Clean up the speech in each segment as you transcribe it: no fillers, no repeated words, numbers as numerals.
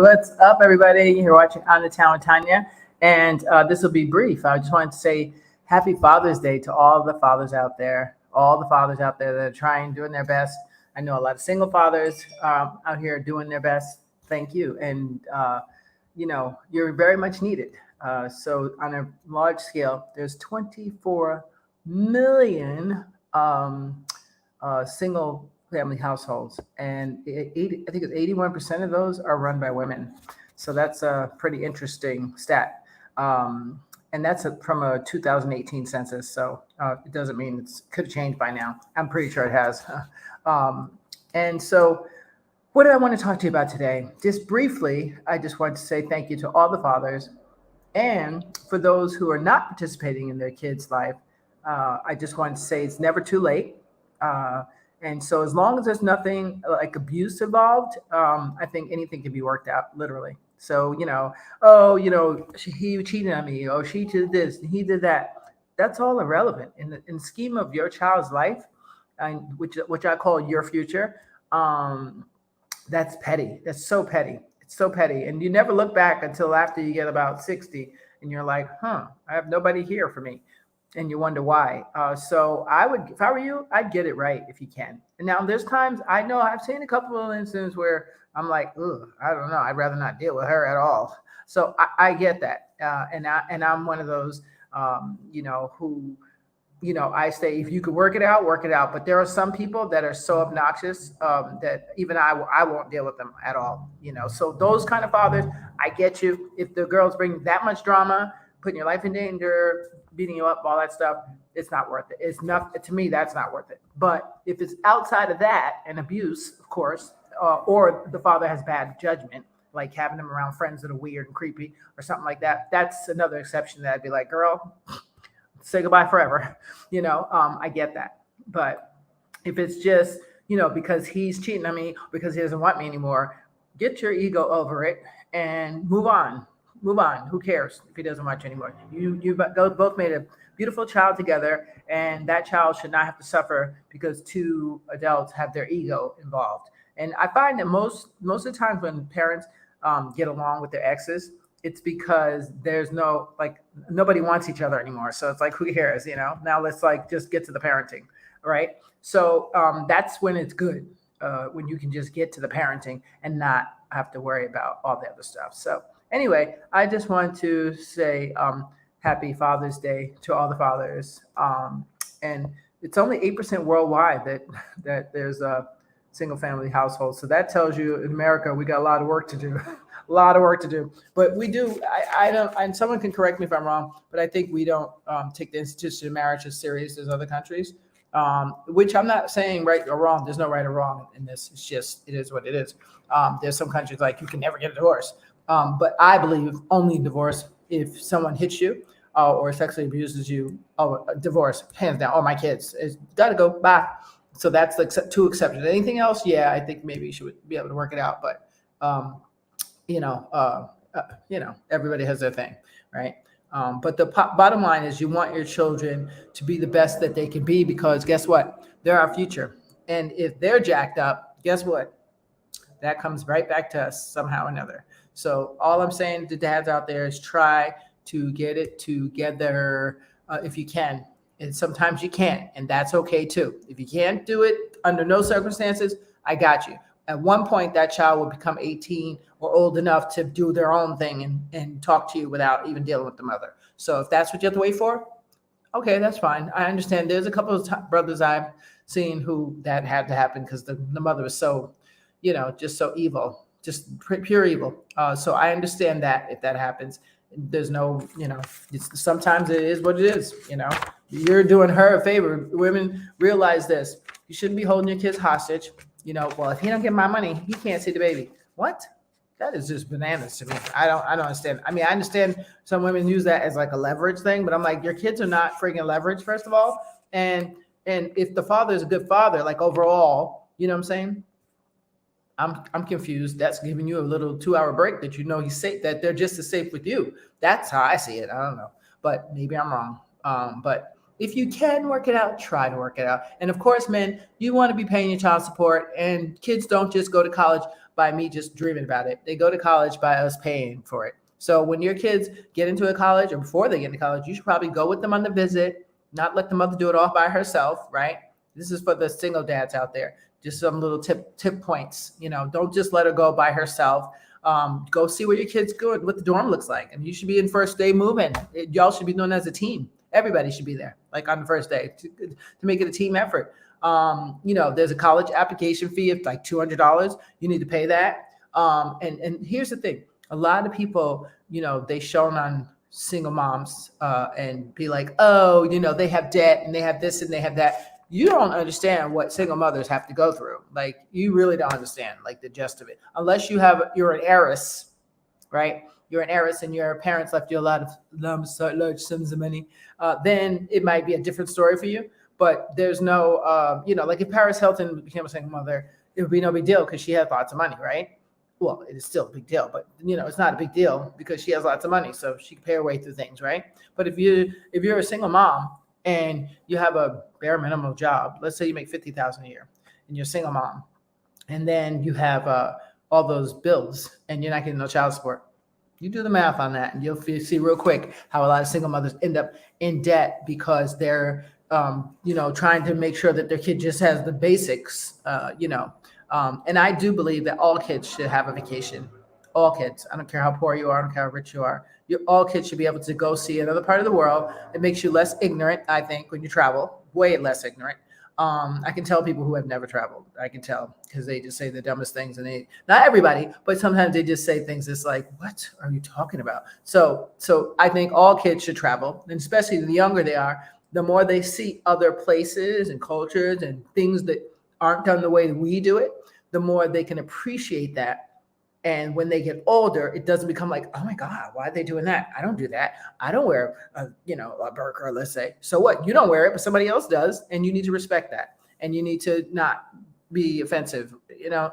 What's up, everybody? You're watching On the Town with Tanya, and this will be brief. I just wanted to say Happy Father's Day to all the fathers out there, all the fathers out there that are trying, doing their best. I know a lot of single fathers out here doing their best. Thank you, and you're very much needed. So, on a large scale, there's 24 million single family households, and I think it's 81% of those are run by women. So that's a pretty interesting stat. And that's from a 2018 census. So it doesn't mean it could have changed by now. I'm pretty sure it has. And so, what do I want to talk to you about today? Just briefly, I just want to say thank you to all the fathers. And for those who are not participating in their kids' life, I just want to say it's never too late. And so as long as there's nothing like abuse involved, I think anything can be worked out, literally. So, he cheated on me, or she did this, and he did that. That's all irrelevant in the scheme of your child's life, and which I call your future. That's petty. That's so petty. It's so petty. And you never look back until after you get about 60 and you're like, I have nobody here for me. And you wonder why. So I would, if I were you, I'd get it right if you can. And now there's times I know I've seen a couple of instances where I'm like, I don't know, I'd rather not deal with her at all. So I get that, and I'm one of those, who, I say if you could work it out, work it out. But there are some people that are so obnoxious that even I won't deal with them at all. So those kind of fathers, I get you. If the girls bring that much drama, putting your life in danger, beating you up, all that stuff, it's not worth it. It's not, to me, that's not worth it. But if it's outside of that and abuse, of course, or the father has bad judgment, like having them around friends that are weird and creepy or something like that, that's another exception that I'd be like, girl, say goodbye forever. I get that. But if it's just, because he's cheating on me, because he doesn't want me anymore, get your ego over it and move on. Move on. Who cares if he doesn't want you anymore? You both made a beautiful child together, and that child should not have to suffer because two adults have their ego involved. And I find that most of the times when parents get along with their exes, it's because there's nobody wants each other anymore. So it's like, who cares? Now let's just get to the parenting, right? So that's when it's good, when you can just get to the parenting and not have to worry about all the other stuff. So anyway, I just want to say happy Father's Day to all the fathers. And it's only 8% worldwide that there's a single family household. So that tells you in America, we got a lot of work to do, a lot of work to do. But we do, I don't, and someone can correct me if I'm wrong, but I think we don't take the institution of marriage as serious as other countries, which I'm not saying right or wrong. There's no right or wrong in this. It's just, it is what it is. There's some countries like you can never get a divorce. But I believe only divorce if someone hits you or sexually abuses you. Oh, divorce, hands down. Oh, my kids, it's got to go. Bye. So that's the two exceptions. Anything else? Yeah, I think maybe you should be able to work it out. But everybody has their thing, right? But the bottom line is you want your children to be the best that they can be, because guess what? They're our future. And if they're jacked up, guess what? That comes right back to us somehow or another. So all I'm saying to dads out there is try to get it together if you can. And sometimes you can't, and that's okay too. If you can't do it under no circumstances, I got you. At one point, that child will become 18 or old enough to do their own thing and talk to you without even dealing with the mother. So if that's what you have to wait for, okay, that's fine. I understand. There's a couple of brothers I've seen who that had to happen because the mother was so, just so evil, just pure evil. So I understand that if that happens, there's no, sometimes it is what it is. You're doing her a favor. Women, realize this. You shouldn't be holding your kids hostage. Well, if he don't get my money, he can't see the baby. What? That is just bananas to me. I don't understand. I mean, I understand some women use that as like a leverage thing, but I'm like, your kids are not freaking leverage, first of all. And if the father is a good father, like overall, you know what I'm saying? I'm confused. That's giving you a little 2-hour break that he's safe, that they're just as safe with you. That's how I see it. I don't know, but maybe I'm wrong. But If you can work it out, try to work it out. And of course, men, you want to be paying your child support, and kids don't just go to college by me just dreaming about it. They go to college by us paying for it. So when your kids get into a college, or before they get into college, you should probably go with them on the visit, not let the mother do it all by herself, right? This is for the single dads out there. Just some little tip points. Don't just let her go by herself. Go see where your kids go, what the dorm looks like. And you should be in first day moving. Y'all should be doing it as a team. Everybody should be there, like on the first day, to make it a team effort. There's a college application fee of like $200. You need to pay that. And here's the thing. A lot of people, they shone on single moms and be like, oh, they have debt and they have this and they have that. You don't understand what single mothers have to go through. Like, you really don't understand like the gist of it, unless you're an heiress, right? You're an heiress and your parents left you a lot of large sums of money. Then it might be a different story for you. But there's no, like if Paris Hilton became a single mother, it would be no big deal because she had lots of money, right? Well, it is still a big deal, but it's not a big deal because she has lots of money, so she can pay her way through things, right? But if you're a single mom and you have a bare minimum job, let's say you make $50,000 a year, and you're a single mom, and then you have all those bills, and you're not getting no child support. You do the math on that, and you'll see real quick how a lot of single mothers end up in debt because they're, trying to make sure that their kid just has the basics, and I do believe that all kids should have a vacation. All kids. I don't care how poor you are. I don't care how rich you are. All kids should be able to go see another part of the world. It makes you less ignorant, I think, when you travel. Way less ignorant. I can tell people who have never traveled. I can tell because they just say the dumbest things, and not everybody, but sometimes they just say things that's like, what are you talking about? So I think all kids should travel, and especially the younger they are, the more they see other places and cultures and things that aren't done the way that we do it, the more they can appreciate that. And when they get older, it doesn't become like, oh my God, why are they doing that? I don't do that. I don't wear a burqa, let's say. So what? You don't wear it, but somebody else does. And you need to respect that. And you need to not be offensive,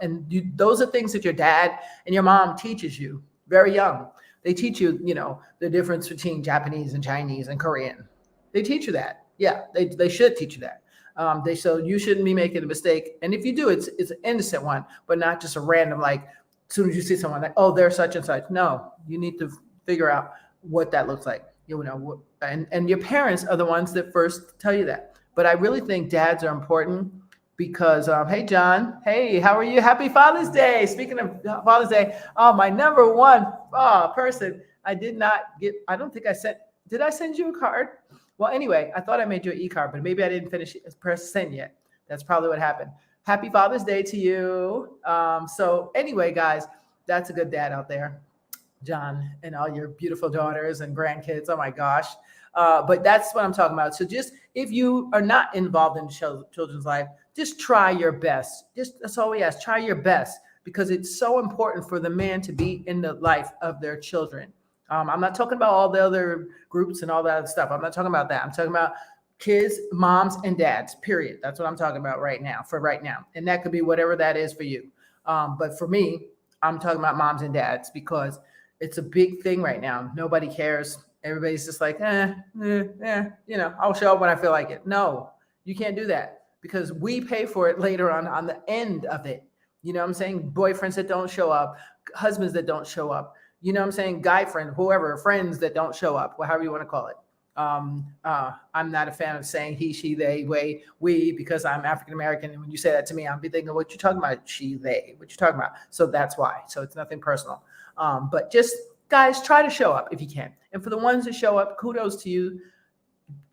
and those are things that your dad and your mom teaches you very young. They teach you, the difference between Japanese and Chinese and Korean. They teach you that. Yeah, they should teach you that. So you shouldn't be making a mistake. And if you do, it's an innocent one, but not just a random, like, as soon as you see someone like, oh, they're such and such. No, you need to figure out what that looks like. And your parents are the ones that first tell you that. But I really think dads are important because, hey, John, hey, how are you? Happy Father's Day. Speaking of Father's Day, my number one person, I don't think did I send you a card? Well, anyway, I thought I made you an e-card, but maybe I didn't press send yet. That's probably what happened. Happy Father's Day to you. So anyway, guys, that's a good dad out there, John, and all your beautiful daughters and grandkids. Oh my gosh. But that's what I'm talking about. So just, if you are not involved in children's life, just try your best. That's all we ask. Try your best, because it's so important for the man to be in the life of their children. I'm not talking about all the other groups and all that other stuff. I'm not talking about that. I'm talking about kids, moms, and dads, period. That's what I'm talking about right now. And that could be whatever that is for you. But for me, I'm talking about moms and dads because it's a big thing right now. Nobody cares. Everybody's just like, I'll show up when I feel like it. No, you can't do that, because we pay for it later on the end of it. You know what I'm saying? Boyfriends that don't show up, husbands that don't show up. You know what I'm saying? Guy friend, whoever, friends that don't show up, however you want to call it. I'm not a fan of saying he, she, they, we, because I'm African American. And when you say that to me, I'll be thinking, what you talking about? She, they, what you talking about? So that's why. So it's nothing personal. But just, guys, try to show up if you can. And for the ones that show up, kudos to you.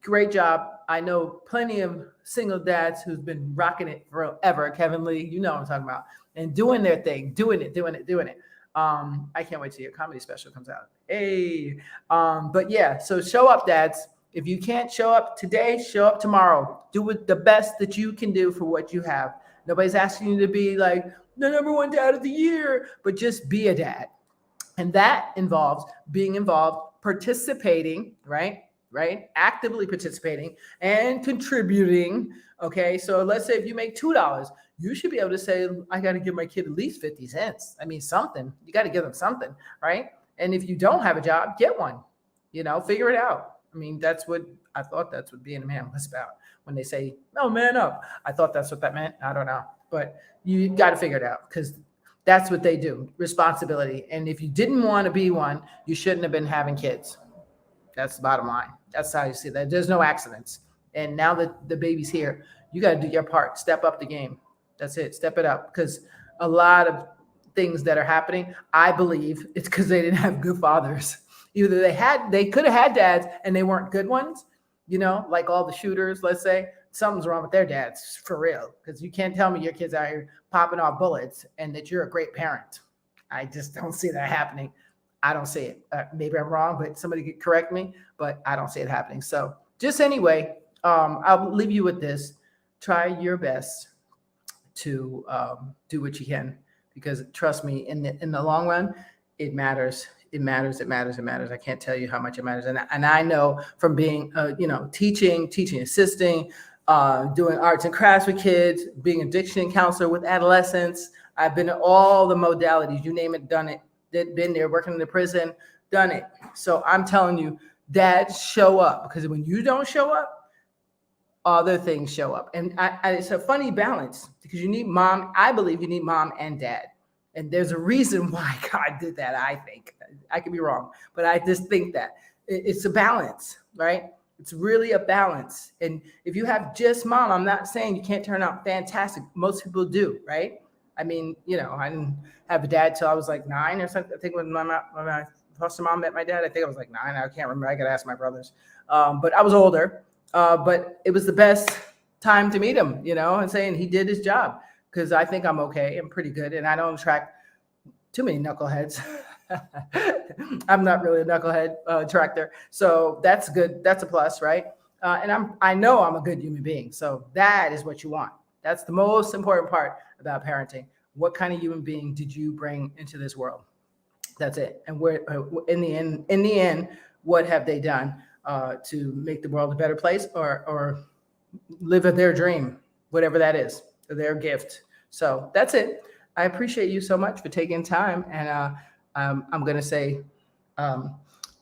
Great job. I know plenty of single dads who's been rocking it forever. Kevin Lee, you know what I'm talking about. And doing their thing, doing it. I can't wait till your comedy special comes out. Hey. But yeah, so show up, dads. If you can't show up today, show up tomorrow. Do it the best that you can do for what you have. Nobody's asking you to be like the number one dad of the year, but just be a dad. And that involves being involved, participating, right? Actively participating and contributing. Okay. So let's say if you make $2, you should be able to say, I got to give my kid at least 50 cents. I mean, something. You got to give them something, right? And if you don't have a job, get one. Figure it out. I mean, I thought that's what being a man was about. When they say, "No, man up," I thought that's what that meant. I don't know, but you got to figure it out because that's what they do. Responsibility. And if you didn't want to be one, you shouldn't have been having kids. That's the bottom line. That's how you see that. There's no accidents. And now that the baby's here, you got to do your part. Step up the game. That's it. Step it up because a lot of things that are happening, I believe it's because they didn't have good fathers. Either they could have had dads and they weren't good ones, like all the shooters, let's say, something's wrong with their dads for real. Because you can't tell me your kids out here popping off bullets and that you're a great parent. I just don't see that happening. I don't see it. Maybe I'm wrong, but somebody could correct me, but I don't see it happening. So just anyway, I'll leave you with this. Try your best to do what you can, because trust me, in the long run, it matters. It matters. It matters. It matters. I can't tell you how much it matters. And I know from being, teaching assisting, doing arts and crafts with kids, being addiction counselor with adolescents. I've been in all the modalities, you name it, done it, been there, working in the prison, done it. So I'm telling you, dads, show up, because when you don't show up, other things show up. And it's a funny balance because you need mom. I believe you need mom and dad. And there's a reason why God did that, I think. I could be wrong, but I just think that it's a balance, right? It's really a balance. And if you have just mom, I'm not saying you can't turn out fantastic. Most people do, right? I mean, I didn't have a dad till I was like 9 or something. I think when my foster mom met my dad, I think I was like 9. I can't remember. I got to ask my brothers. But I was older. But it was the best time to meet him, and saying he did his job, because I think I'm okay. I'm pretty good. And I don't attract too many knuckleheads. I'm not really a knucklehead attractor. So that's good. That's a plus, right? And I know I'm a good human being. So that is what you want. That's the most important part about parenting. What kind of human being did you bring into this world? That's it. And we're in the end, what have they done to make the world a better place, or live their dream, whatever that is, their gift? So that's it. I appreciate you so much for taking time. And I'm going to say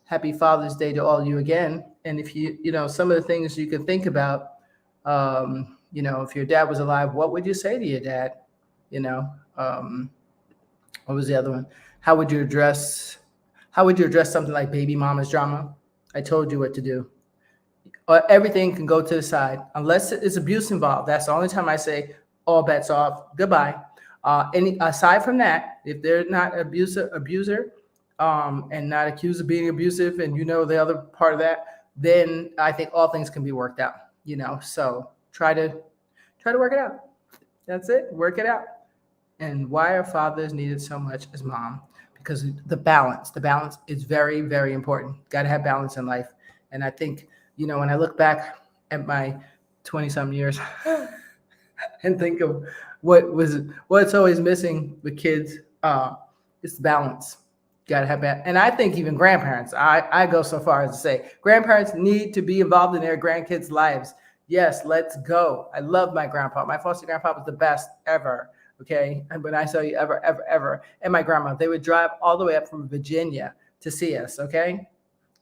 happy Father's Day to all of you again. And if some of the things you can think about, if your dad was alive, what would you say to your dad? What was the other one? How would you address something like baby mama's drama? I told you what to do. Everything can go to the side unless it's abuse involved. That's the only time I say all bets off. Goodbye. Aside from that, if they're not abuser, and not accused of being abusive, and the other part of that, then I think all things can be worked out. So try to work it out. That's it. Work it out. And why are fathers needed so much as mom? Because the balance is very, very important. Got to have balance in life. And I think, when I look back at my 20-some years and think of what's always missing with kids, it's balance. Got to have balance. And I think even grandparents, I go so far as to say grandparents need to be involved in their grandkids' lives. Yes, let's go. I love my grandpa. My foster grandpa was the best ever. Okay. And when I tell you ever, and my grandma, they would drive all the way up from Virginia to see us. Okay.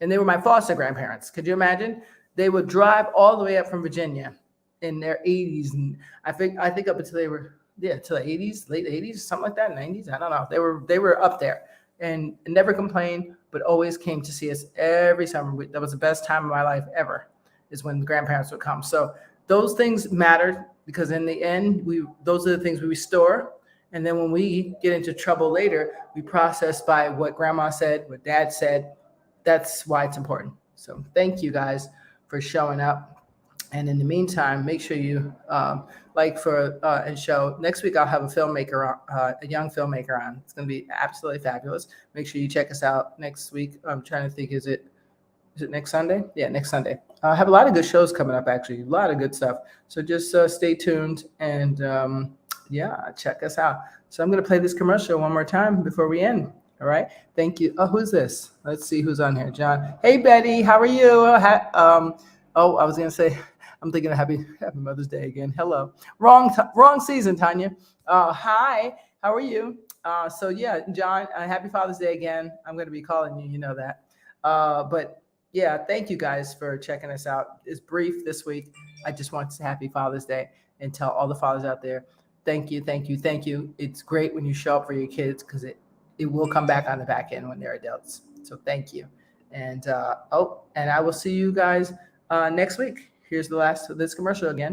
And they were my foster grandparents. Could you imagine? They would drive all the way up from Virginia in their 80s. And I think up until they were, till the 80s, late 80s, something like that, 90s. I don't know. They were up there and never complained, but always came to see us every summer. That was the best time of my life ever, is when the grandparents would come. So those things mattered, because in the end, those are the things we restore. And then when we get into trouble later, we process by what grandma said, what dad said. That's why it's important. So thank you guys for showing up. And in the meantime, make sure you and show. Next week, I'll have a filmmaker, a young filmmaker on. It's going to be absolutely fabulous. Make sure you check us out next week. I'm trying to think, is it next Sunday? Yeah, next Sunday. I have a lot of good shows coming up, actually. A lot of good stuff. So just stay tuned and, check us out. So I'm going to play this commercial one more time before we end. All right. Thank you. Oh, who's this? Let's see who's on here. John. Hey, Betty. How are you? I was going to say, I'm thinking of happy Mother's Day again. Hello. Wrong season, Tanya. Hi. How are you? John, happy Father's Day again. I'm going to be calling you. You know that. But yeah, thank you guys for checking us out. It's brief this week. I just want to say happy Father's Day and tell all the fathers out there, thank you, thank you, thank you. It's great when you show up for your kids because it will come back on the back end when they're adults. So thank you. And and I will see you guys next week. Here's the last of this commercial again.